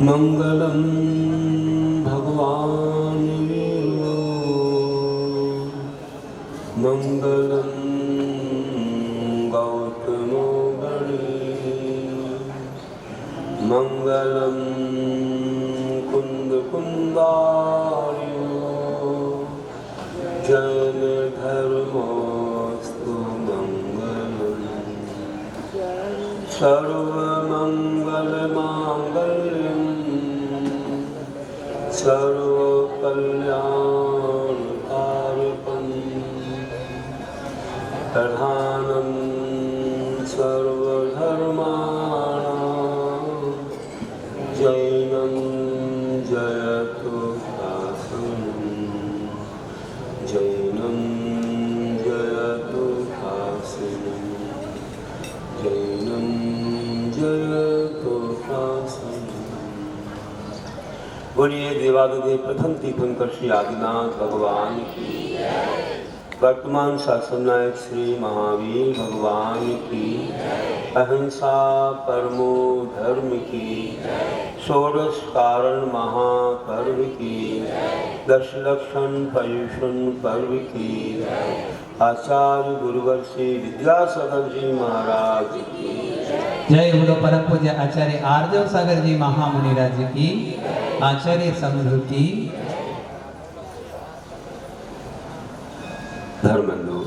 मंगलम भगवान वीरो मंगलम गौतमो गणे मंगलम कुंद कुंदार्यो जैन धर्मोस्तु मंगलम सर्वमंगल मांगल्यम सर्वकल्याणकारकं प्रधानं सर्वधर्माणां जैनं जयतु शासनं जैनं जयतु शासनं जैनं जयतु शासनं। बोलिए देवादिदेव प्रथम तीर्थंकर श्री आदिनाथ भगवान की, वर्तमान शासन नायक श्री महावीर भगवान की, अहिंसा परमो धर्म की, षोडश कारण महापर्व की, दश लक्षण पर्युषण पर्व की, आचार्य गुरुवर श्री विद्यासागर जी महाराज की जय। बोलो परम पूज्य आचार्य आर्जव सागर जी महामुनिराज की, आचार्य समृद्धि की। धर्मबंधु,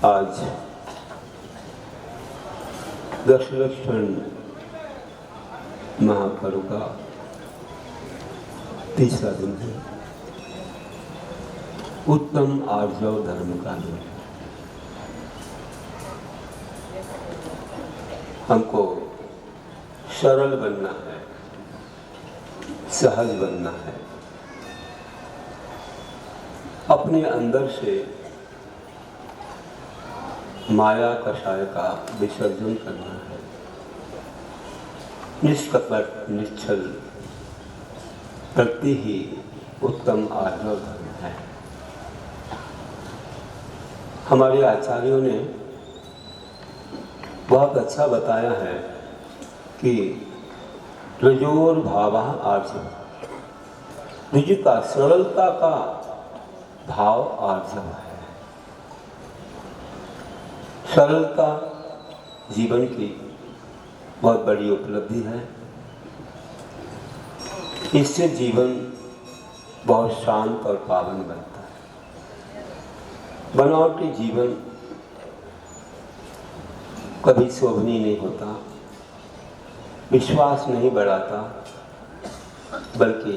आज दशलक्षण महापर्व का तीसरा दिन है। उत्तम आर्जव धर्म का दिन। हमको सरल बनना है, सहज बनना है, अपने अंदर से माया कषाय का विसर्जन करना है। निष्कपट निश्चल प्रति ही उत्तम आर्जव धर्म है। हमारे आचार्यों ने बहुत अच्छा बताया है कि रजोर भाव आर्जव, निजता सरलता का भाव आर्जव है। सरलता जीवन की बहुत बड़ी उपलब्धि है। इससे जीवन बहुत शांत और पावन बनता है। बनावटी जीवन कभी शोभनीय नहीं होता, विश्वास नहीं बढ़ाता, बल्कि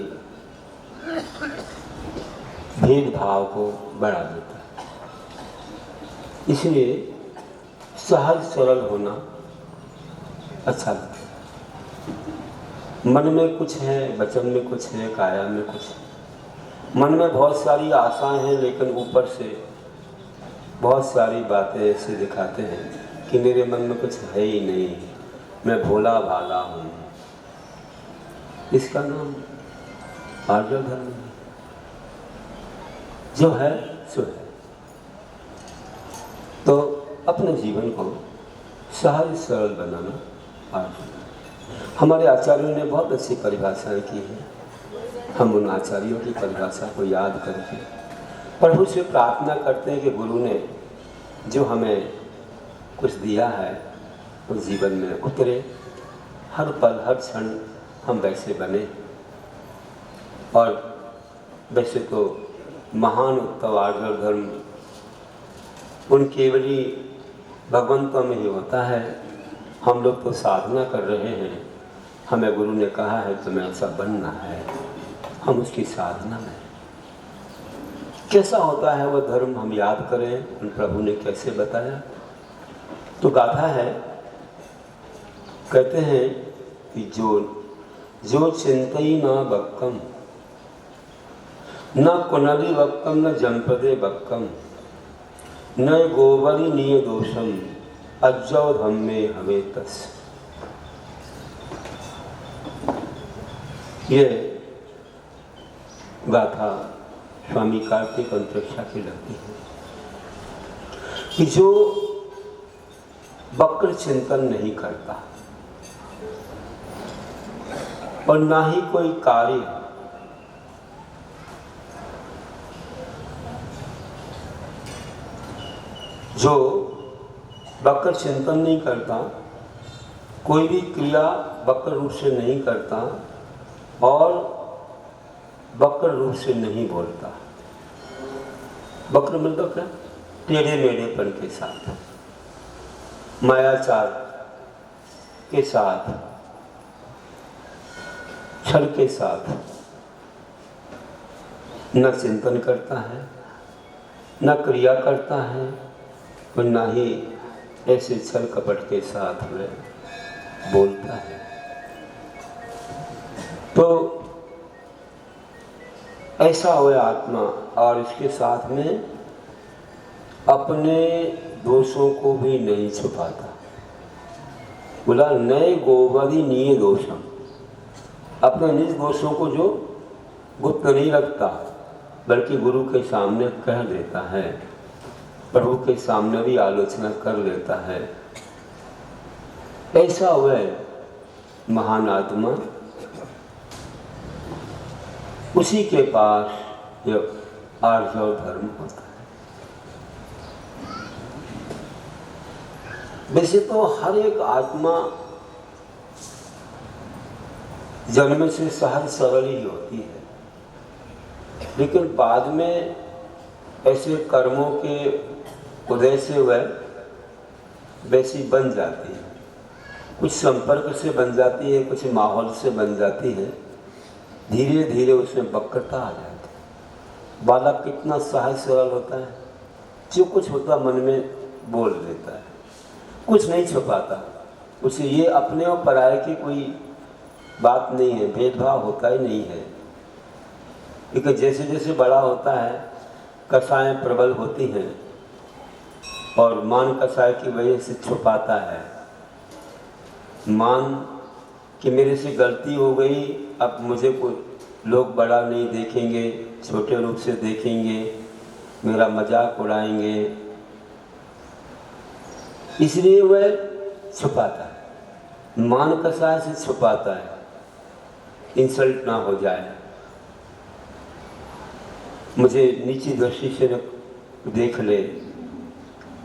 भेदभाव को बढ़ा देता है। इसलिए सहज सरल होना अच्छा लगता है। मन में कुछ है, वचन में कुछ है, काया में कुछ है। मन में बहुत सारी आशाएं हैं, लेकिन ऊपर से बहुत सारी बातें ऐसे दिखाते हैं कि मेरे मन में कुछ है ही नहीं, मैं भोला भाला हूँ। इसका नाम आर्जव धर्म है। जो है सो है। तो अपने जीवन को सहज सरल बनाना आर्जव। हमारे आचार्यों ने बहुत अच्छी परिभाषाएं की हैं। हम उन आचार्यों की परिभाषा को याद करके प्रभु से प्रार्थना करते हैं कि गुरु ने जो हमें कुछ दिया है उस जीवन में उतरे, हर पल हर क्षण हम वैसे बने। और वैसे तो महान उत्तम आर्जव धर्म उन केवली भगवंतों में ही होता है। हम लोग तो साधना कर रहे हैं, हमें गुरु ने कहा है तुम्हें ऐसा बनना है, हम उसकी साधना में। कैसा होता है वह धर्म हम याद करें, उन प्रभु ने कैसे बताया। तो गाथा है, कहते हैं कि जो चिंतई न बक्कम न कुनली बक्कम न जनपदे बक्कम न गोवरी निय दोषम अज्जौ धम्मे हमें तस। ये गाथा स्वामी कार्तिक अंतरिक्षा की लगती है कि जो वक्र चिंतन नहीं करता और ना ही कोई कार्य जो वक्र चिंतन नहीं करता, कोई भी क्रिया वक्र रूप से नहीं करता और वक्र रूप से नहीं बोलता। वक्र मतलब क्या? टेढ़े मेढ़ेपन के साथ, मायाचार के साथ, छल के साथ न चिंतन करता है, न क्रिया करता है और न ही ऐसे छल कपट के साथ वह बोलता है। तो ऐसा हुआ आत्मा और इसके साथ में अपने दोषों को भी नहीं छुपाता। बोला नए गोवरी निये दोषम, अपने निज दोषों को जो गुप्त नहीं रखता बल्कि गुरु के सामने कह देता है, प्रभु के सामने भी आलोचना कर लेता है। ऐसा वह महान आत्मा, उसी के पास यह आर्जव धर्म होता है। वैसे तो हर एक आत्मा जन्म से सहज सरल ही होती है, लेकिन बाद में ऐसे कर्मों के उदय से वह वैसी बन जाती है। कुछ संपर्क से बन जाती है, कुछ माहौल से बन जाती है, धीरे धीरे उसमें वक्रता आ जाती है। बालक कितना सहज सरल होता है, जो कुछ होता मन में बोल देता है, कुछ नहीं छुपाता। उसे ये अपने और पराये की कोई बात नहीं है, भेदभाव होता ही नहीं है। क्योंकि जैसे जैसे बड़ा होता है कसाएं प्रबल होती हैं और मान कसाय की वजह से छुपाता है। मान कि मेरे से गलती हो गई, अब मुझे कोई लोग बड़ा नहीं देखेंगे, छोटे रूप से देखेंगे, मेरा मजाक उड़ाएंगे, इसलिए वह छुपाता है। मान कसाय से छुपाता है, इंसल्ट ना हो जाए, मुझे नीची दृष्टि से न देख ले,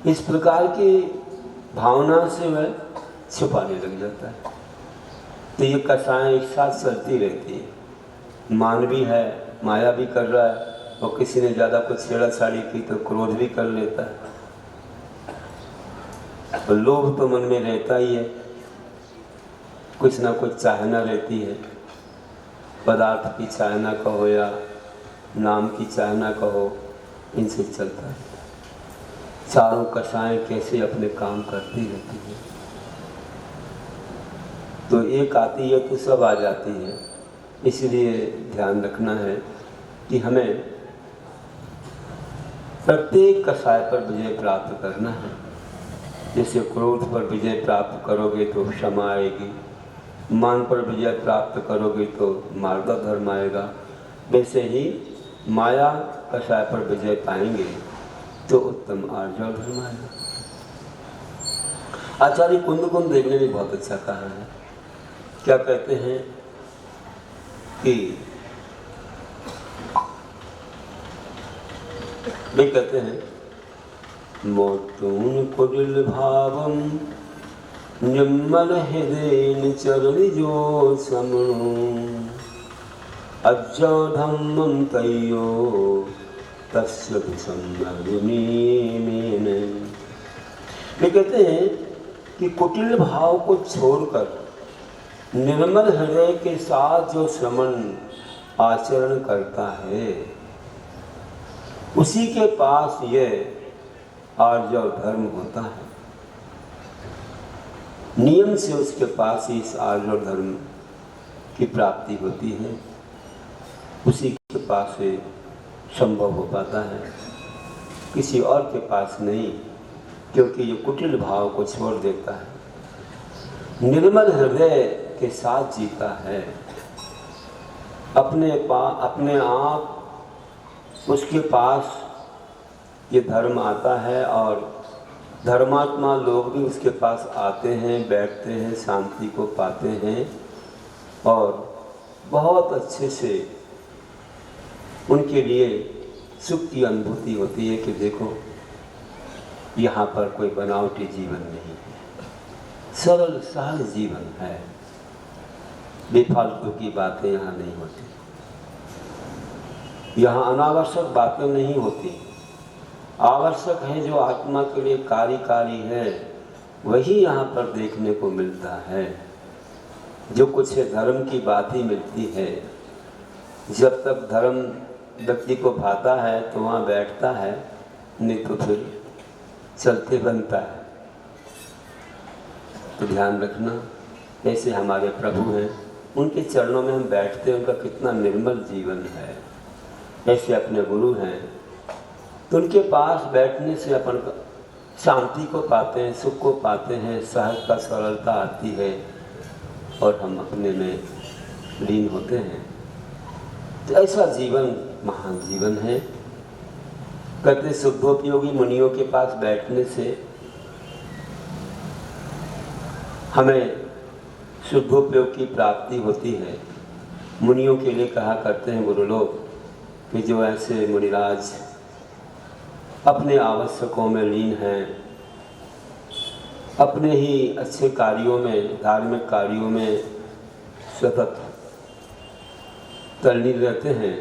इस प्रकार की भावना से वह छुपाने लग जाता है। तो ये कसाएं एक साथ चलती रहती है। मान भी है, माया भी कर रहा है, और किसी ने ज़्यादा कुछ छेड़ाछाड़ी की तो क्रोध भी कर लेता है। और लोभ तो मन में रहता ही है, कुछ ना कुछ चाहना रहती है, पदार्थ की चाहना कहो या नाम की चाहना कहो, इनसे चलता है। चारों कसाएं कैसे अपने काम करती रहती है, तो एक आती है तो सब आ जाती है। इसलिए ध्यान रखना है कि हमें प्रत्येक कसाय पर विजय प्राप्त करना है। जैसे क्रोध पर विजय प्राप्त करोगे तो क्षमा आएगी, मान पर विजय प्राप्त करोगे तो मार्ग धर्म आएगा, वैसे ही माया कसाय पर विजय पाएंगे तो उत्तम आर्जव धर्म आएगा। आचार्य कुंद देखने में बहुत अच्छा कहा है। क्या कहते हैं कि वे कहते हैं मोटून कुटिल भावम निर्मल हृदय चरण जो समणु अज्जौ धम्मं तय्यो तस्य विसंगुनीमेन। वे कहते हैं कि कुटिल भाव को छोड़कर निर्मल हृदय के साथ जो श्रमण आचरण करता है, उसी के पास यह आर्जव धर्म होता है। नियम से उसके पास इस आर्य धर्म की प्राप्ति होती है, उसी के पास से संभव हो पाता है, किसी और के पास नहीं, क्योंकि ये कुटिल भाव को छोड़ देता है, निर्मल हृदय के साथ जीता है, अपने आप उसके पास ये धर्म आता है और धर्मात्मा लोग भी उसके पास आते हैं, बैठते हैं, शांति को पाते हैं और बहुत अच्छे से उनके लिए सुख की अनुभूति होती है कि देखो यहाँ पर कोई बनावटी जीवन नहीं है, सरल सहज जीवन है, बेफालतू की बातें यहाँ नहीं होती, यहाँ अनावश्यक बातें नहीं होती, आवश्यक है जो आत्मा के लिए कार्यकारी है वही यहाँ पर देखने को मिलता है। जो कुछ धर्म की बात ही मिलती है, जब तक धर्म व्यक्ति को भाता है तो वहाँ बैठता है, नहीं तो फिर चलते बनता है। तो ध्यान रखना, ऐसे हमारे प्रभु हैं, उनके चरणों में हम बैठते हैं, उनका कितना निर्मल जीवन है। ऐसे अपने गुरु हैं तो उनके पास बैठने से अपन शांति को पाते हैं, सुख को पाते हैं, सहजता सरलता आती है और हम अपने में लीन होते हैं। तो ऐसा जीवन महान जीवन है। कहते शुद्धोपयोगी मुनियों के पास बैठने से हमें शुद्धोपयोग की प्राप्ति होती है। मुनियों के लिए कहा करते हैं गुरु लोग कि जो ऐसे मुनिराज अपने आवश्यकों में लीन हैं, अपने ही अच्छे कार्यों में, धार्मिक कार्यों में सतत तल्लीन रहते हैं,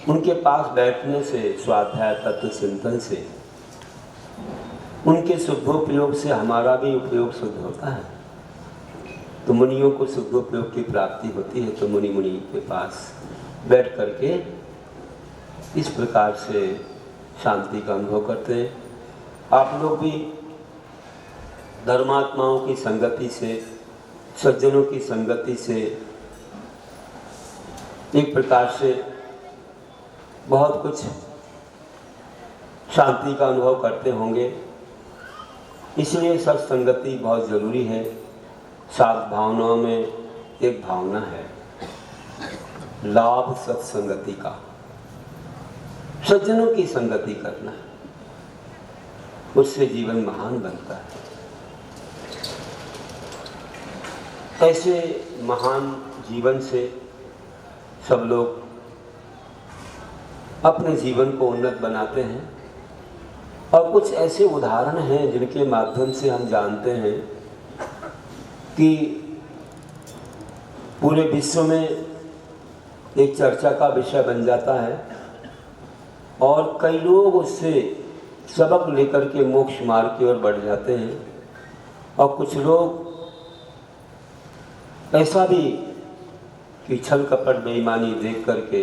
उनके पास बैठने से, स्वाध्याय तत्व चिंतन से, उनके शुद्धोपयोग से हमारा भी उपयोग शुद्ध होता है। तो मुनियों को शुद्धोपयोग की प्राप्ति होती है। तो मुनि के पास बैठ करके इस प्रकार से शांति का अनुभव करते हैं। आप लोग भी धर्मात्माओं की संगति से, सज्जनों की संगति से एक प्रकार से बहुत कुछ शांति का अनुभव करते होंगे। इसलिए सत्संगति बहुत ज़रूरी है। 7 भावनाओं में एक भावना है लाभ सत्संगति का, सज्जनों की संगति करना, उससे जीवन महान बनता है। ऐसे महान जीवन से सब लोग अपने जीवन को उन्नत बनाते हैं। और कुछ ऐसे उदाहरण हैं जिनके माध्यम से हम जानते हैं कि पूरे विश्व में एक चर्चा का विषय बन जाता है और कई लोग उससे सबक लेकर के मोक्ष मार्ग की ओर बढ़ जाते हैं। और कुछ लोग ऐसा भी कि छल कपट बेईमानी देख करके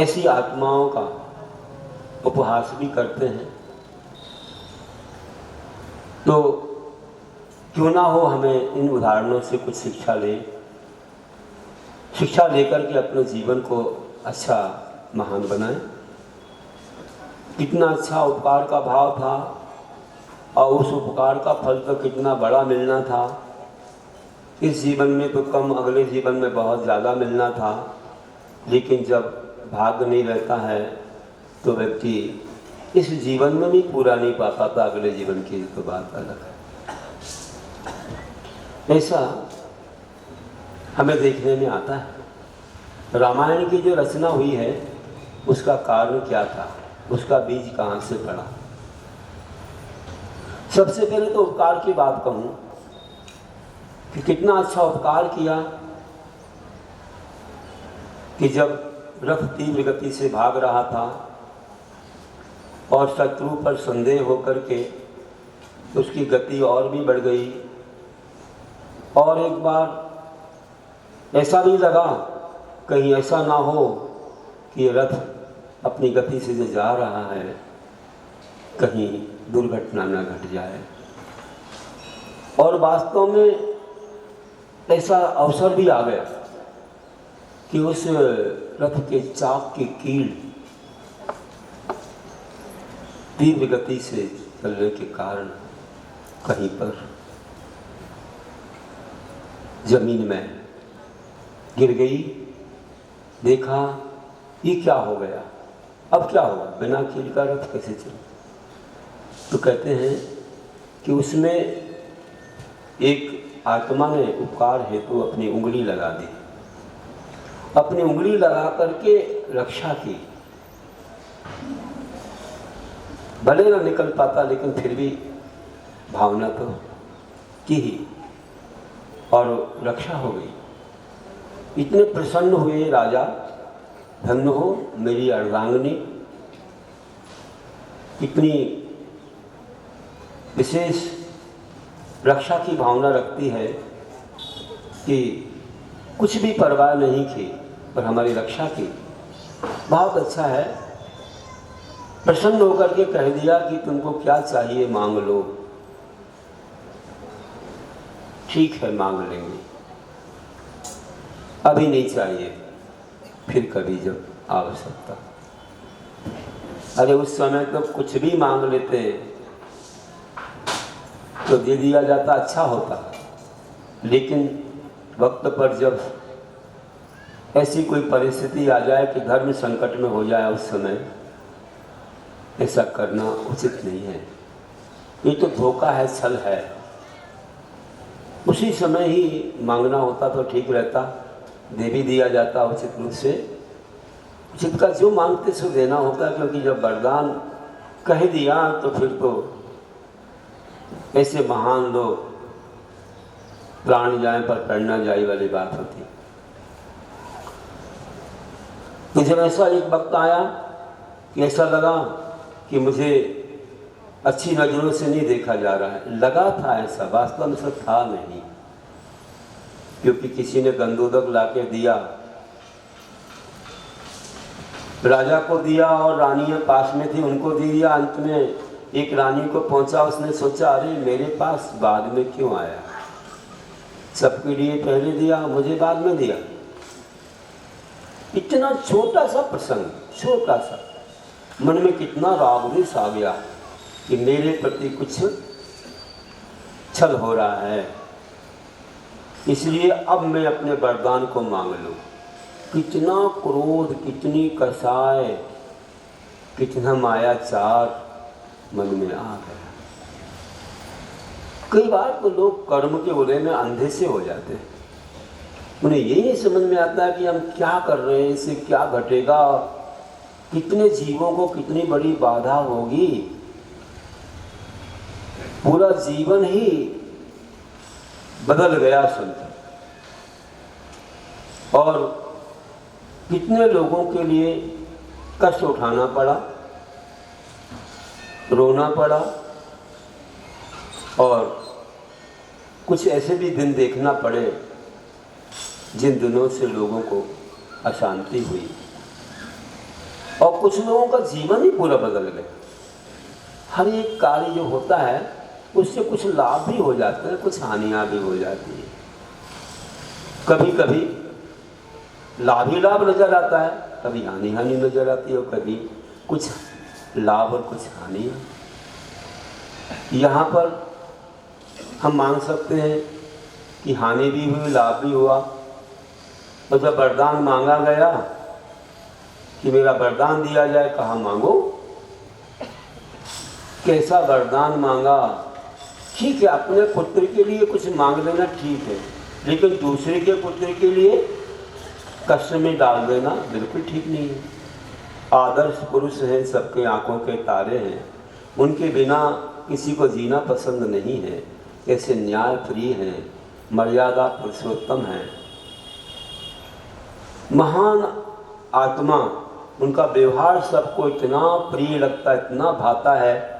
ऐसी आत्माओं का उपहास भी करते हैं। तो क्यों ना हो हमें इन उदाहरणों से कुछ शिक्षा लेकर के अपने जीवन को अच्छा महान बनाएं। कितना अच्छा उपकार का भाव था और उस उपकार का फल तो कितना बड़ा मिलना था। इस जीवन में तो कम, अगले जीवन में बहुत ज़्यादा मिलना था। लेकिन जब भाग्य नहीं रहता है तो व्यक्ति इस जीवन में भी पूरा नहीं पा पाता, अगले जीवन की तो बात अलग है। ऐसा हमें देखने में आता है। रामायण की जो रचना हुई है उसका कारण क्या था, उसका बीज कहाँ से पड़ा। सबसे पहले तो उपकार की बात कहूँ कि कितना अच्छा उपकार किया कि जब रथ तीव्र गति से भाग रहा था और शत्रु पर संदेह होकर के उसकी गति और भी बढ़ गई। और एक बार ऐसा भी लगा कहीं ऐसा ना हो कि रथ अपनी गति से जो जा रहा है कहीं दुर्घटना न घट जाए। और वास्तव में ऐसा अवसर भी आ गया कि उस रथ के चाक की कील तीव्र गति से चलने के कारण कहीं पर जमीन में गिर गई। देखा ये क्या हो गया, अब क्या होगा, बिना कील का रथ कैसे चले। तो कहते हैं कि उसमें एक आत्मा ने उपकार हेतु अपनी उंगली लगा दी, अपनी उंगली लगा करके रक्षा की। भले ना निकल पाता लेकिन फिर भी भावना तो की ही और रक्षा हो गई। इतने प्रसन्न हुए राजा, धन्य हो मेरी अर्धांगिनी, इतनी विशेष रक्षा की भावना रखती है कि कुछ भी परवाह नहीं की पर हमारी रक्षा की। बहुत अच्छा है। प्रसन्न होकर के कह दिया कि तुमको क्या चाहिए मांग लो। ठीक है मांग लेंगे, अभी नहीं चाहिए, फिर कभी जब आवश्यकता। अरे उस समय तो कुछ भी मांग लेते तो दे दिया जाता, अच्छा होता। लेकिन वक्त पर जब ऐसी कोई परिस्थिति आ जाए कि धर्म संकट में हो जाए, उस समय ऐसा करना उचित नहीं है। ये तो धोखा है, छल है। उसी समय ही मांगना होता तो ठीक रहता, दे भी दिया जाता उचित रूप से। उचित का जो मांगते सो देना होता, क्योंकि जब वरदान कह दिया तो फिर तो ऐसे महान लोग प्राण जाए पर प्रेरणा जाए वाली बात होती। तो जब ऐसा एक वक्त आया कि ऐसा लगा कि मुझे अच्छी नजरों से नहीं देखा जा रहा है, लगा था ऐसा, वास्तव में सब था नहीं, क्योंकि किसी ने गंधोदक लाके दिया, राजा को दिया और रानी पास में थी उनको दे दिया। अंत में एक रानी को पहुंचा, उसने सोचा अरे मेरे पास बाद में क्यों आया, सबके लिए पहले दिया, मुझे बाद में दिया। इतना छोटा सा प्रसंग, छोटा सा, मन में कितना रागद्वेष आ गया कि मेरे प्रति कुछ छल हो रहा है, इसलिए अब मैं अपने वरदान को मांग लूं। कितना क्रोध, कितनी कसाय, कितना मायाचार मन में आ गया। कई बार तो लोग कर्म के उदय में अंधे से हो जाते हैं, उन्हें यही नहीं समझ में आता है कि हम क्या कर रहे हैं, इससे क्या घटेगा, कितने जीवों को कितनी बड़ी बाधा होगी, पूरा जीवन ही बदल गया समझो। और कितने लोगों के लिए कष्ट उठाना पड़ा, रोना पड़ा, और कुछ ऐसे भी दिन देखना पड़े जिन दिनों से लोगों को अशांति हुई और कुछ लोगों का जीवन ही पूरा बदल गया। हर एक कार्य जो होता है उससे कुछ लाभ भी हो जाते हैं, कुछ हानियां भी हो जाती है। कभी कभी लाभ ही लाभ नजर आता है, कभी हानि हानि नजर आती है, और कभी कुछ लाभ और कुछ हानि। यहाँ पर हम मान सकते हैं कि हानि भी हुई, लाभ भी हुआ। तो जब वरदान मांगा गया कि मेरा वरदान दिया जाए, कहा मांगो। कैसा वरदान मांगा। ठीक है, अपने पुत्र के लिए कुछ मांग लेना ठीक है, लेकिन दूसरे के पुत्र के लिए कष्ट में डाल देना बिल्कुल ठीक नहीं है। आदर्श पुरुष हैं, सबके आंखों के तारे हैं, उनके बिना किसी को जीना पसंद नहीं है। ऐसे न्याय प्रिय हैं, मर्यादा पुरुषोत्तम हैं, महान आत्मा। उनका व्यवहार सबको इतना प्रिय लगता है, इतना भाता है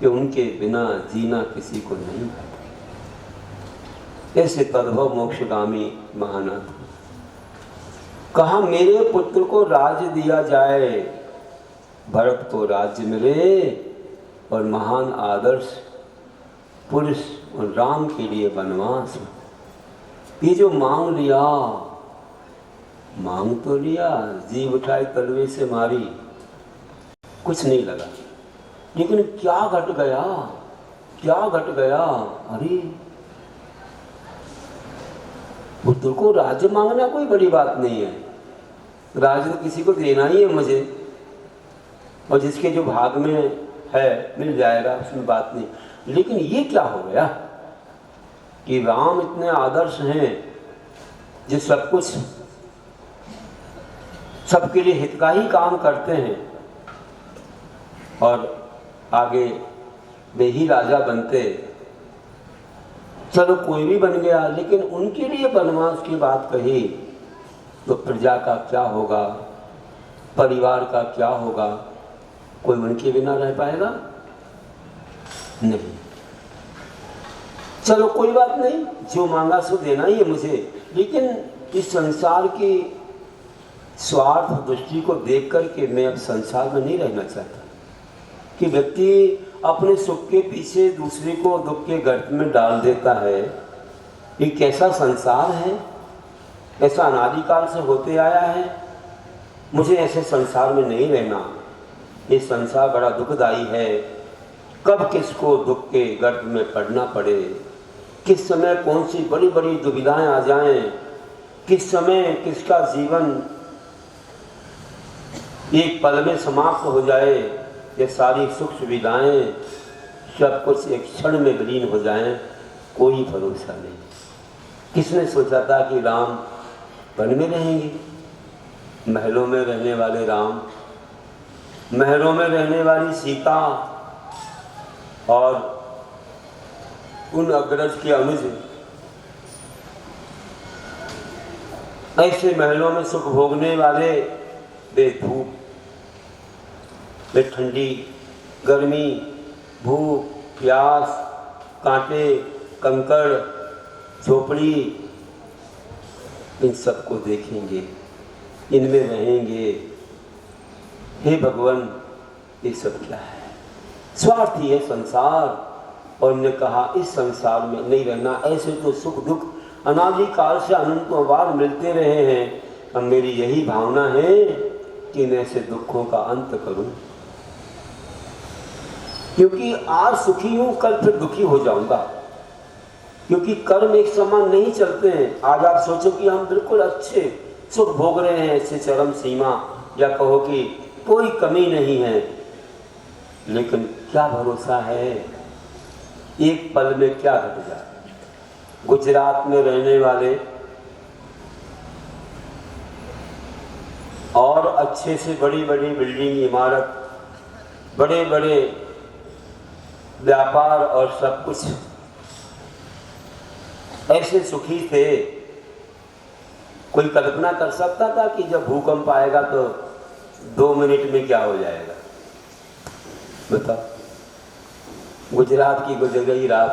कि उनके बिना जीना किसी को नहीं भाता। ऐसे तद्भव मोक्षगामी महानाथ कहा मेरे पुत्र को राज्य दिया जाए, भरत को राज्य मिले, और महान आदर्श पुरुष और राम के लिए वनवास। ये जो मांग लिया, मांग तो लिया, जीव उठाई तलवे से मारी, कुछ नहीं लगा, लेकिन क्या घट गया, क्या घट गया। अरे पुत्र को राज्य मांगना कोई बड़ी बात नहीं है, राज्य तो किसी को देना ही है मुझे, और जिसके जो भाग में है मिल जाएगा, उसमें बात नहीं। लेकिन ये क्या हो गया कि राम इतने आदर्श हैं जो सब कुछ सबके लिए हित का ही काम करते हैं, और आगे वे ही राजा बनते। चलो कोई भी बन गया, लेकिन उनके लिए वनवास की बात कही तो प्रजा का क्या होगा, परिवार का क्या होगा, कोई उनके बिना रह पाएगा? नहीं। चलो कोई बात नहीं, जो मांगा सो देना ही है मुझे, लेकिन इस संसार की स्वार्थ दृष्टि को देख करके मैं अब संसार में नहीं रहना चाहता कि व्यक्ति अपने सुख के पीछे दूसरे को दुख के गर्त में डाल देता है। ये कैसा संसार है, ऐसा अनादिकाल से होते आया है। मुझे ऐसे संसार में नहीं रहना, ये संसार बड़ा दुखदाई है। कब किसको दुख के गर्त में पड़ना पड़े, किस समय कौन सी बड़ी बड़ी दुविधाएं आ जाएं, किस समय किसका जीवन एक पल में समाप्त हो जाए, ये सारी सुख सुविधाएं सब कुछ एक क्षण में विलीन हो जाएं, कोई भरोसा नहीं। किसने सोचा था कि राम वन में रहेंगे? महलों में रहने वाले राम, महलों में रहने वाली सीता और उन अग्रज के अनुज, ऐसे महलों में सुख भोगने वाले वे धूप, वे ठंडी, गर्मी, भूख, प्यास, कांटे, कंकड़, झोपड़ी, इन सबको देखेंगे, इनमें रहेंगे। हे भगवान, ये सब क्या है? स्वार्थी है संसार। और ने कहा इस संसार में नहीं रहना, ऐसे तो सुख दुख अनादिकाल से अनंतों बार मिलते रहे हैं। अब मेरी यही भावना है कि इन ऐसे दुखों का अंत करूं, क्योंकि आज सुखी हूं, कल फिर दुखी हो जाऊंगा, क्योंकि कर्म एक समान नहीं चलते हैं। आज आप सोचो कि हम बिल्कुल अच्छे सुख भोग रहे हैं, ऐसे चरम सीमा, या कहो कि कोई कमी नहीं है, लेकिन क्या भरोसा है एक पल में क्या घट जाए। गुजरात में रहने वाले और अच्छे से बड़ी बड़ी बिल्डिंग, इमारत, बड़े बड़े व्यापार और सब कुछ, ऐसे सुखी थे। कोई कल्पना कर सकता था कि जब भूकंप आएगा तो 2 मिनट में क्या हो जाएगा? बताओ। गुजरात की गुजर गई रात,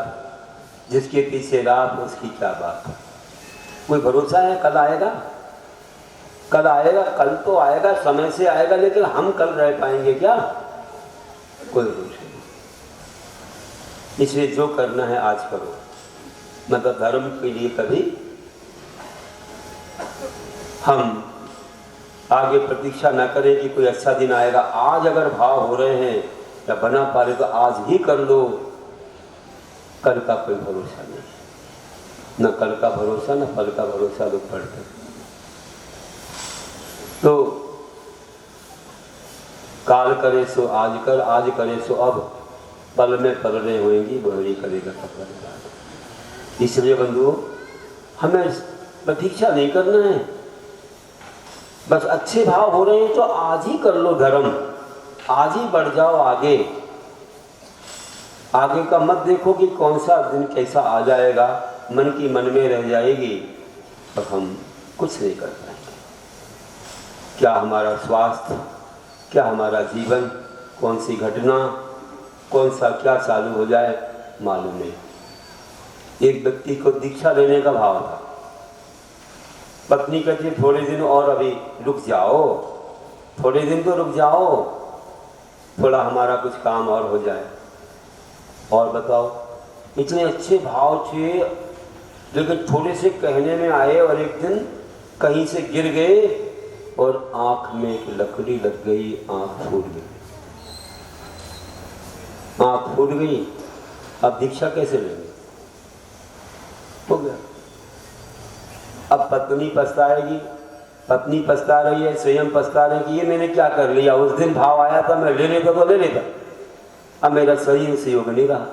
जिसके पीछे रात उसकी क्या बात। कोई भरोसा है कल आएगा? कल आएगा, कल तो आएगा, समय से आएगा, लेकिन हम कल रह पाएंगे क्या? कोई भरोसा नहीं। इसलिए जो करना है आज करो, मतलब धर्म के लिए कभी हम आगे प्रतीक्षा न करें कि कोई अच्छा दिन आएगा। आज अगर भाव हो रहे हैं या बना पा रहे तो आज ही कर लो, कल का कोई भरोसा नहीं। न कल का भरोसा न पल का भरोसा लोग पढ़ते। तो काल करे सो आज कर, आज करे सो अब, पल में पल रहे होंगी, बहरी करेगा कपड़ा। इसलिए बंधुओं, हमें प्रतीक्षा नहीं करना है, बस अच्छे भाव हो रहे हैं तो आज ही कर लो धर्म, आज ही बढ़ जाओ आगे। आगे का मत देखो कि कौन सा दिन कैसा आ जाएगा, मन की मन में रह जाएगी और हम कुछ नहीं कर पाएंगे। क्या हमारा स्वास्थ्य, क्या हमारा जीवन, कौन सी घटना, कौन सा क्या चालू हो जाए मालूम नहीं। एक व्यक्ति को दीक्षा लेने का भाव था, पत्नी कहती थोड़े दिन और अभी रुक जाओ, थोड़े दिन तो रुक जाओ, थोड़ा हमारा कुछ काम और हो जाए। और बताओ, इतने अच्छे भाव थे, लेकिन थोड़े से कहने में आए और एक दिन कहीं से गिर गए और आंख में एक लकड़ी लग गई, आंख फूट गई। आंख फूट गई, अब दीक्षा कैसे लेंगे? हो गया। अब पत्नी पछताएगी, पत्नी पछता रही है, स्वयं पछता रही कि ये मैंने क्या कर लिया, उस दिन भाव आया था, मैं ले लेता तो ले लेता, अब मेरा शरीर से योग नहीं रहा।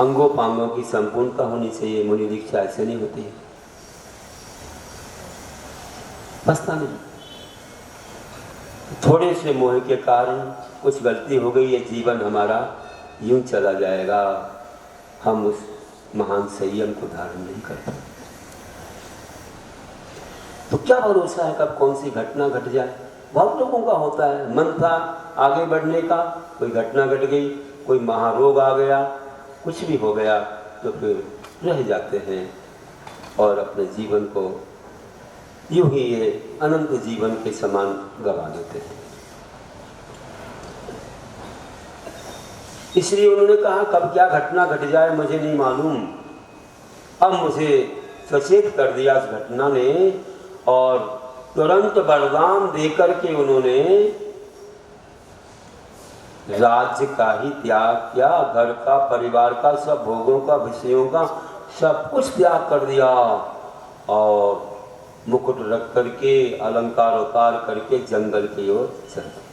अंगों पांगों की संपूर्णता होनी चाहिए, मुनि दीक्षा ऐसे नहीं होती है। पछता नहीं, थोड़े से मोह के कारण कुछ गलती हो गई है, जीवन हमारा यूं चला जाएगा, हम उस महान संयम को धारण नहीं करते। तो क्या भरोसा है कब कौन सी घटना घट जाए? बहुत लोगों का होता है, मन था आगे बढ़ने का, कोई घटना घट गई, कोई महारोग आ गया, कुछ भी हो गया, तो फिर रह जाते हैं और अपने जीवन को यूं ही ये अनंत जीवन के समान गवा देते हैं। इसलिए उन्होंने कहा कब क्या घटना घट जाए मुझे नहीं मालूम। अब मुझे सचेत कर दिया इस घटना ने, और तुरंत वरदान देकर के उन्होंने राज्य का ही त्याग किया, घर का, परिवार का, सब भोगों का, विषयों का सब कुछ त्याग कर दिया और मुकुट रख करके, अलंकार उतार करके जंगल की ओर चल दिए।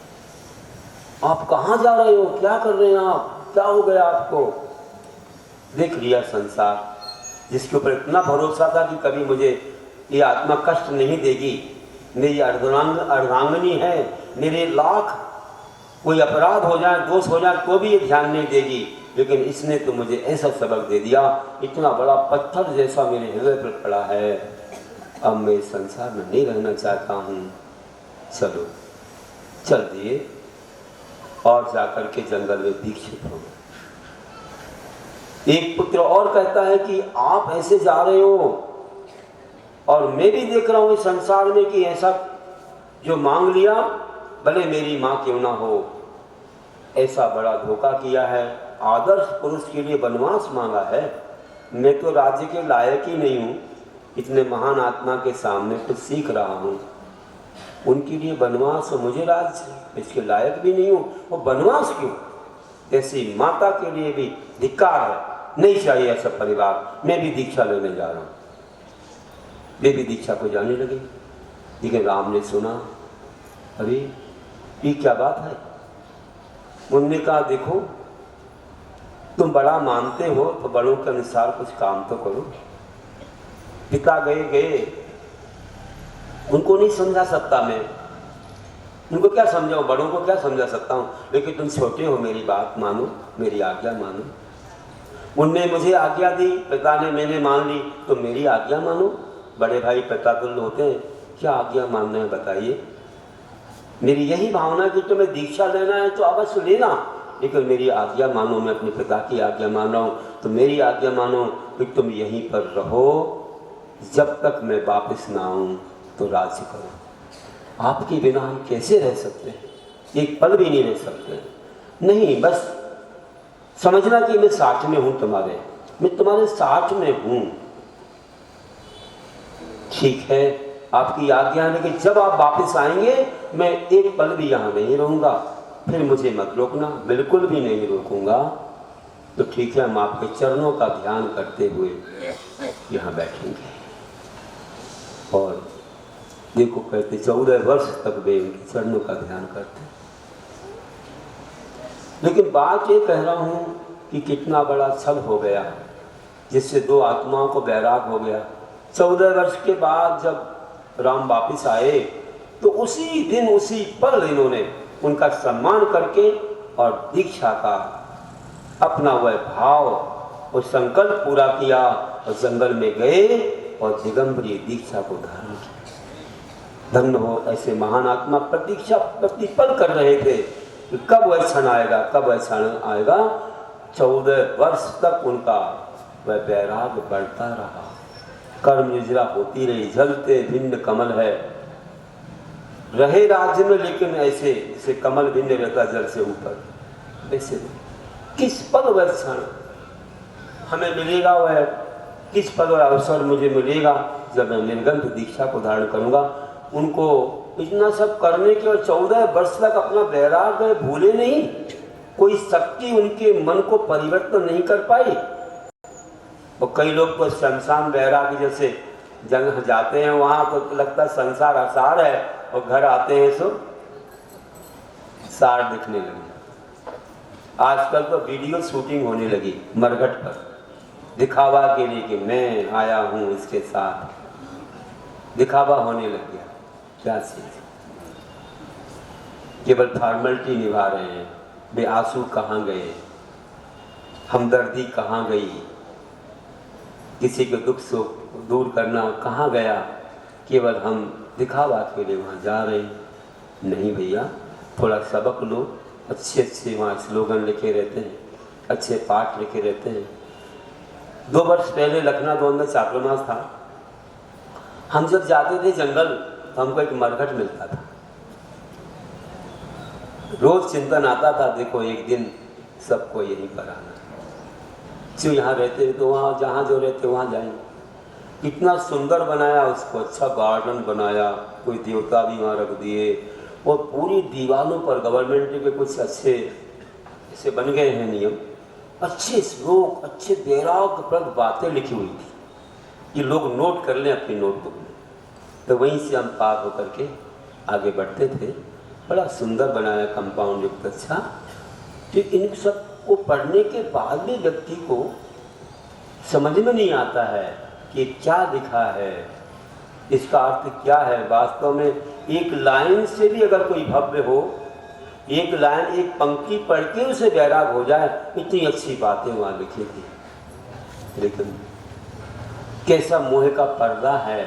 आप कहाँ जा रहे हो, क्या कर रहे हैं आप, क्या हो गया आपको? देख लिया संसार, जिसके ऊपर इतना भरोसा था कि कभी मुझे ये आत्मा कष्ट नहीं देगी, मेरी अर्धांगिनी है, मेरे लाख कोई अपराध हो जाए, दोष हो जाए तो भी ये ध्यान नहीं देगी, लेकिन इसने तो मुझे ऐसा सबक दे दिया, इतना बड़ा पत्थर जैसा मेरे हृदय पर खड़ा है, अब मैं इस संसार में नहीं रहना चाहता हूँ, चलो। चल दिए और जाकर के जंगल में दीक्षित हो गए। एक पुत्र और कहता है कि आप ऐसे जा रहे हो और मैं भी देख रहा हूँ इस संसार में कि ऐसा जो मांग लिया, भले मेरी माँ क्यों ना हो, ऐसा बड़ा धोखा किया है, आदर्श पुरुष के लिए वनवास मांगा है, मैं तो राज्य के लायक ही नहीं हूँ, इतने महान आत्मा के सामने कुछ सीख रहा हूँ, उनके लिए वनवास, मुझे राज्य इसके लायक भी नहीं हूँ, वो वनवास क्यों? ऐसी माता के लिए भी धिक्कार है, नहीं चाहिए ऐसा परिवार। मैं भी दीक्षा लेने जा रहा हूँ। वे भी दीक्षा को जाने लगे, लेकिन राम ने सुना, अरे ये क्या बात है? उन्होंने कहा देखो, तुम बड़ा मानते हो तो बड़ों के अनुसार कुछ काम तो करो। पिता गए, उनको नहीं समझा सकता मैं, उनको क्या समझाऊं, बड़ों को क्या समझा सकता हूँ, लेकिन तुम छोटे हो, मेरी बात मानो, मेरी आज्ञा मानो। उनने मुझे आज्ञा दी, पिता ने, मैंने मान ली, तो मेरी आज्ञा मानो। बड़े भाई पिता तुल्य होते हैं, क्या आज्ञा मानना है बताइए। मेरी यही भावना कि तुम्हें दीक्षा लेना है तो अवश्य लेना, लेकिन मेरी आज्ञा मानो, मैं अपने पिता की आज्ञा मान रहा हूँ, तो मेरी आज्ञा मानो कि तुम यहीं पर रहो, जब तक मैं वापस ना आऊँ तो राज्य करो। आपके बिना हम कैसे रह सकते हैं, एक पल भी नहीं रह सकते। नहीं, बस समझना कि मैं साथ में हूँ तुम्हारे, मैं तुम्हारे साथ में हूँ। ठीक है, आपकी आज्ञा है, लेकिन जब आप वापस आएंगे मैं एक पल भी यहाँ नहीं रहूँगा, फिर मुझे मत रोकना, बिल्कुल भी नहीं रोकूंगा। तो ठीक है, हम आपके चरणों का ध्यान करते हुए यहाँ बैठेंगे। और देखो कहते 14 वर्ष तक वे इनके चरणों का ध्यान करते। लेकिन बात ये कह रहा हूँ कि कितना बड़ा छल हो गया, जिससे दो आत्माओं को वैराग हो गया। 14 वर्ष के बाद जब राम वापिस आए तो उसी दिन उसी पल इन्होंने उनका सम्मान करके और दीक्षा का अपना वह भाव और संकल्प पूरा किया और जंगल में गए और दिगंबरी दीक्षा को धारण किया। धन्य हो, ऐसे महान आत्मा प्रतीक्षा प्रतिपल कर रहे थे कि कब वह क्षण आएगा, कब वह क्षण आएगा। 14 वर्ष तक उनका वह वैराग बढ़ता रहा, कर्म निजरा होती रही, जलते भिन्न कमल है, रहे राज्य में, लेकिन ऐसे जैसे कमल भिन्न रहता जल से ऊपर, ऐसे किस पद व क्षण हमें मिलेगा, वह किस पद और अवसर मुझे मिलेगा जब मैं निर्गंथ दीक्षा को धारण करूंगा। उनको इतना सब करने के और 14 वर्ष तक अपना वैराग्य भूले नहीं, कोई शक्ति उनके मन को परिवर्तन नहीं कर पाई। और कई लोग तो शमशान वैराग्य जैसे जंग जाते हैं वहां तो लगता संसार असार है, और घर आते हैं सो सार दिखने लगे। आजकल तो वीडियो शूटिंग होने लगी मरघट पर, दिखावा के लिए कि मैं आया हूं इसके साथ, दिखावा होने लग गया। क्या चीज, केवल फॉर्मेलिटी निभा रहे हैं। वे आंसू कहाँ गए, हमदर्दी कहाँ गई, किसी के दुख सुख दूर करना कहाँ गया, केवल हम दिखावा के लिए वहाँ जा रहे हैं। नहीं भैया, थोड़ा सबक लो। अच्छे अच्छे वहाँ स्लोगन लिखे रहते हैं, अच्छे पाठ लिखे रहते हैं। 2 वर्ष पहले लखनऊ में चातुर्मास था। हम जब जाते थे जंगल तो हमको एक मरघट मिलता था। रोज चिंतन आता था, देखो एक दिन सबको यहीं पर आना, जो यहाँ रहते तो वहाँ, जहाँ जो रहते वहाँ जाएंगे। इतना सुंदर बनाया उसको, अच्छा गार्डन बनाया, कोई देवता भी वहाँ रख दिए, और पूरी दीवारों पर गवर्नमेंट के कुछ अच्छे ऐसे बन गए हैं नियम, अच्छे श्लोक, अच्छे वैराग्यप्रद बातें लिखी हुई थी कि लोग नोट कर लें अपनी नोटबुक में। तो वहीं से हम पार होकर के आगे बढ़ते थे। बड़ा सुंदर बनाया कंपाउंड युक्त, अच्छा। तो इन सब को पढ़ने के बाद भी व्यक्ति को समझ में नहीं आता है कि क्या लिखा है, इसका अर्थ क्या है। वास्तव में एक लाइन से भी अगर कोई भव्य हो, एक लाइन, एक पंक्ति पढ़ के उसे वैराग हो जाए, इतनी अच्छी बातें वहाँ लिखी थी। लेकिन कैसा मोह का पर्दा है,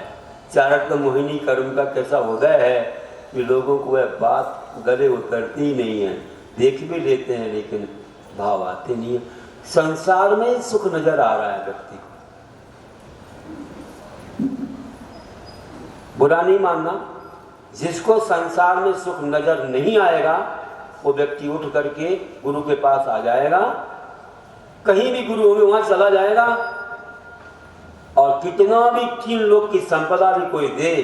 चारक मोहिनी कर्म का कैसा उदय है कि लोगों को वह बात गले उतरती ही नहीं है। देख भी लेते हैं लेकिन भाव आते नहीं है। संसार में सुख नजर आ रहा है व्यक्ति को, बुरा नहीं मानना। जिसको संसार में सुख नजर नहीं आएगा वो व्यक्ति उठ करके गुरु के पास आ जाएगा, कहीं भी गुरु होंगे वहां चला जाएगा, और कितना भी 3 लोग की संपदा भी कोई दे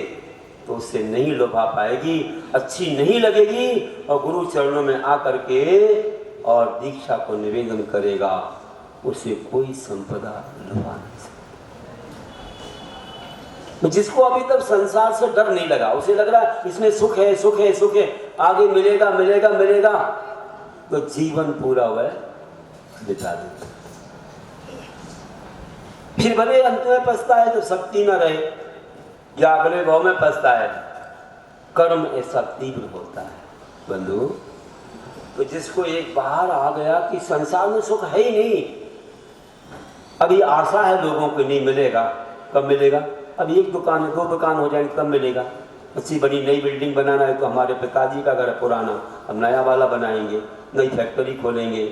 तो उससे नहीं लुभा पाएगी, अच्छी नहीं लगेगी, और गुरु चरणों में आकर के और दीक्षा को निवेदन करेगा, उसे कोई संपदा लुभा नहीं सकती। जिसको अभी तक संसार से डर नहीं लगा, उसे लग रहा है इसमें सुख है, सुख है, सुख है, आगे मिलेगा मिलेगा मिलेगा, तो जीवन पूरा वह बिता देता। फिर भले अंत में पछता है तो शक्ति न रहे, या अगले भाव में पछता है, कर्म ऐसा तीव्र होता है बंधु। तो जिसको एक बाहर आ गया कि संसार में सुख है ही नहीं, अभी आशा है लोगों को नहीं मिलेगा, कब मिलेगा, अब 1 दुकान 2 दुकान हो जाएंगे तब मिलेगा। अच्छी बड़ी नई बिल्डिंग बनाना है तो हमारे पिताजी का घर पुराना, हम नया वाला बनाएंगे, नई फैक्ट्री खोलेंगे,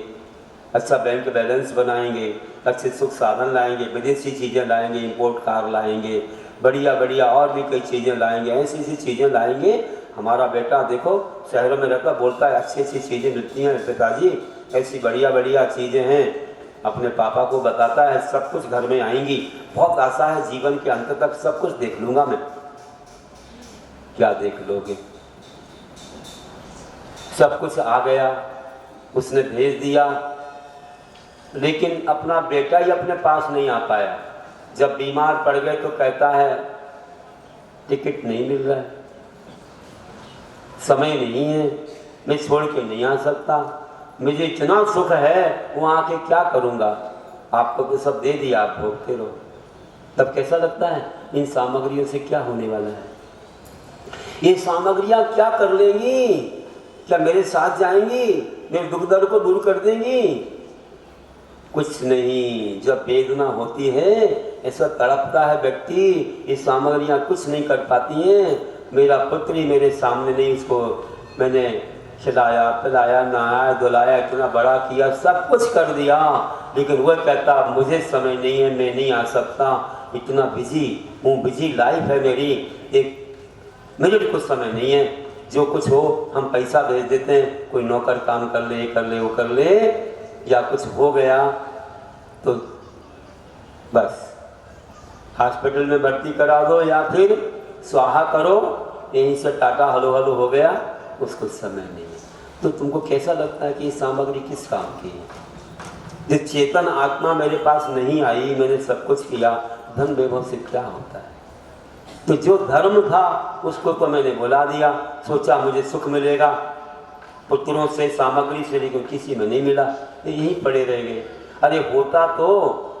अच्छा बैंक बैलेंस बनाएंगे, अच्छे सुख साधन लाएंगे, विदेशी चीज़ें लाएंगे, इंपोर्ट कार लाएंगे, बढ़िया बढ़िया और भी कई चीज़ें लाएंगे, ऐसी ऐसी चीज़ें लाएंगे। हमारा बेटा देखो शहरों में रहता, बोलता है अच्छी अच्छी चीज़ें मिलती हैं पिताजी, ऐसी बढ़िया बढ़िया चीज़ें हैं, अपने पापा को बताता है सब कुछ घर में आएंगी, बहुत आशा है जीवन के अंत तक सब कुछ देख लूँगा मैं। क्या देख लोगे, सब कुछ आ गया, उसने भेज दिया, लेकिन अपना बेटा ही अपने पास नहीं आ पाया। जब बीमार पड़ गए तो कहता है टिकट नहीं मिल रहा है, समय नहीं है, मैं छोड़ के नहीं आ सकता, मुझे इतना सुख है वहाँ आके क्या करूँगा, आपको तो सब दे दिया, आप भोगते रहो। तब कैसा लगता है इन सामग्रियों से क्या होने वाला है, ये सामग्रियाँ क्या कर लेंगी, क्या मेरे साथ जाएंगी, मेरे दुख दर्द को दूर कर देंगी? कुछ नहीं। जब वेदना होती है ऐसा तड़पता है व्यक्ति, ये सामग्रियाँ कुछ नहीं कर पाती हैं। मेरा पुत्र ही मेरे सामने नहीं, उसको मैंने खिलाया पिलाया नहाया धुलाया, इतना बड़ा किया, सब कुछ कर दिया, लेकिन वह कहता मुझे समय नहीं है, मैं नहीं आ सकता, इतना बिजी हूँ, बिजी लाइफ है मेरी, एक मिनट कुछ समय नहीं है। जो कुछ हो हम पैसा भेज देते हैं, कोई नौकर काम कर ले, कर ले, वो कर ले, या कुछ हो गया तो बस हॉस्पिटल में भर्ती करा दो या फिर स्वाहा करो, यहीं से टाटा हलो हलो हो गया, उसको समय नहीं है। तो तुमको कैसा लगता है कि ये सामग्री किस काम की है? जो चेतन आत्मा मेरे पास नहीं आई, मैंने सब कुछ किया, धन वैभव से क्या होता है? तो जो धर्म था उसको तो मैंने बुला दिया, सोचा मुझे सुख मिलेगा पुत्रों से, सामग्री से, लेकिन किसी में नहीं मिला, तो यही पड़े रह गए। अरे होता तो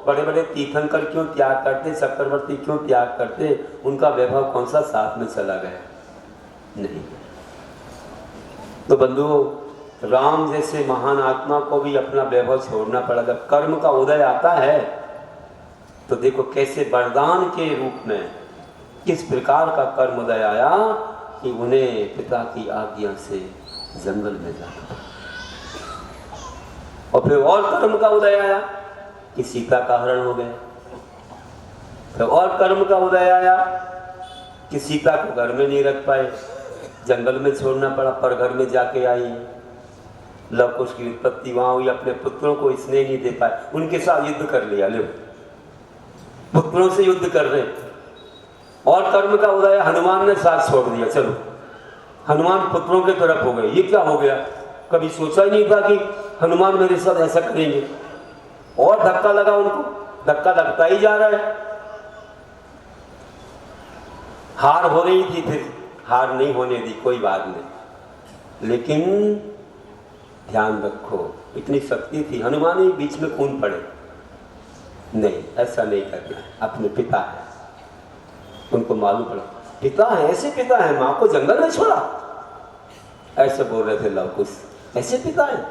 बड़े बड़े तीर्थंकर क्यों त्याग करते, चक्रवर्ती क्यों त्याग करते, उनका वैभव कौन सा साथ में चला गया? नहीं। तो बंधुओं, राम जैसे महान आत्मा को भी अपना वैभव छोड़ना पड़ा। जब कर्म का उदय आता है तो देखो कैसे वरदान के रूप में किस प्रकार का कर्म उदय आया कि उन्हें पिता की आज्ञा से जंगल में जाना, और फिर और कर्म का उदय आया कि सीता का हरण हो गया। फिर और कर्म का उदय आया कि सीता को घर में नहीं रख पाए, जंगल में छोड़ना पड़ा, पर घर में जाके आई। लव कुश की उत्पत्ति वहां हुई, अपने पुत्रों को स्नेह नहीं दे पाए, उनके साथ युद्ध कर लिया। ले पुत्रों से युद्ध कर रहे। और कर्म का उदय हनुमान ने साथ छोड़ दिया, चलो हनुमान पुत्रों के तरफ हो गए। ये क्या हो गया? कभी सोचा ही नहीं था कि हनुमान मेरे साथ ऐसा करेंगे। और धक्का लगा उनको, धक्का लगता ही जा रहा है। हार हो रही थी, फिर हार नहीं होने दी, कोई बात नहीं, लेकिन ध्यान रखो इतनी शक्ति थी, हनुमान ही बीच में कूद पड़े। नहीं, ऐसा नहीं करना है। अपने पिता है, उनको मालूम पड़ा पिता है, ऐसे पिता है, मां को जंगल में छोड़ा, ऐसे बोल रहे थे लव कुश, ऐसे पिता है।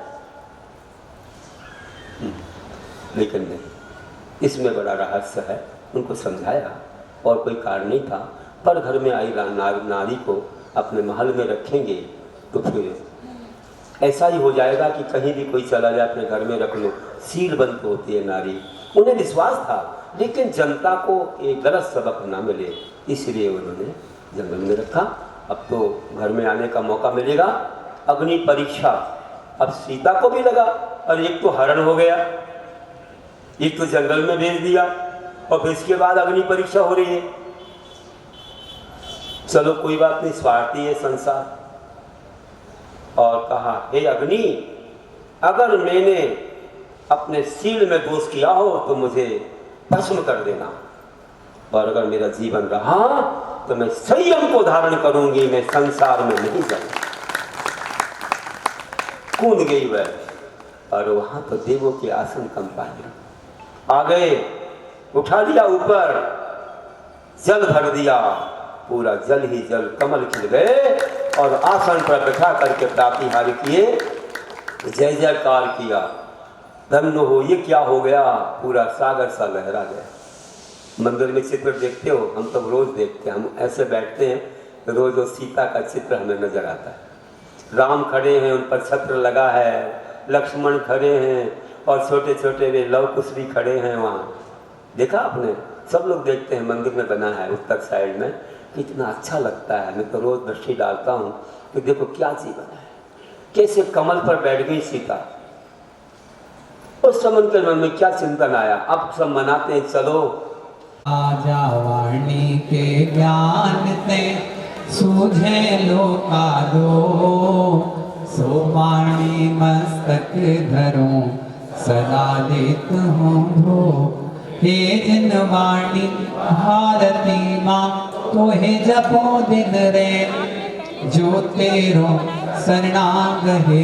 लेकिन नहीं, इसमें बड़ा रहस्य है। उनको समझाया और कोई कारण नहीं था, पर घर में आई नारी को अपने महल में रखेंगे तो फिर ऐसा ही हो जाएगा कि कहीं भी कोई चला जाए अपने घर में रख लो, सीलबंद होती है नारी। उन्हें विश्वास था, लेकिन जनता को एक गलत सबक ना मिले, इसलिए उन्होंने जंगल में रखा। अब तो घर में आने का मौका मिलेगा। अग्नि परीक्षा अब सीता को भी लगा, और एक तो हरण हो गया, एक तो जंगल में भेज दिया, और फिर इसके बाद अग्नि परीक्षा हो रही है। चलो कोई बात नहीं, स्वार्थी है संसार। और कहा, हे अग्नि, अगर मैंने अपने सील में दोष किया हो तो मुझे भस्म कर देना, और अगर मेरा जीवन रहा तो मैं संयम को धारण करूंगी, मैं संसार में नहीं जाऊंगी। कूद गई वह, और वहां तो देवों के आसन कंपा आ गए, उठा लिया ऊपर, जल भर दिया, पूरा जल ही जल, कमल खिल गए, और आसन पर बैठा करके प्रातिहार्य किए, जय जयकार किया। धन्य हो, ये क्या हो गया? पूरा सागर सा लहरा गया। मंदिर में चित्र देखते हो, हम तो रोज देखते हैं, हम ऐसे बैठते हैं रोज, वो सीता का चित्र हमें नजर आता है। राम खड़े हैं, उन पर छत्र लगा है, लक्ष्मण खड़े हैं, और छोटे छोटे वे लव कुश भी खड़े हैं वहाँ। देखा आपने? सब लोग देखते हैं, मंदिर में बना है उत्तर साइड में, कितना अच्छा लगता है। मैं तो रोज दृष्टि डालता हूँ कि देखो क्या जीवन है, कैसे कमल पर बैठ गई सीता। उस समय के मन में क्या चिंतन आया? अब सब मनाते हैं, चलो आजा वाणी के ज्ञान ते सूझे लोका दो, सो वाणी मस्तक धरो सदा देत हूँ धो। हे जिन वाणी भारती माँ, तो हे जपो दिन रे, जो तेरो शरणागत है।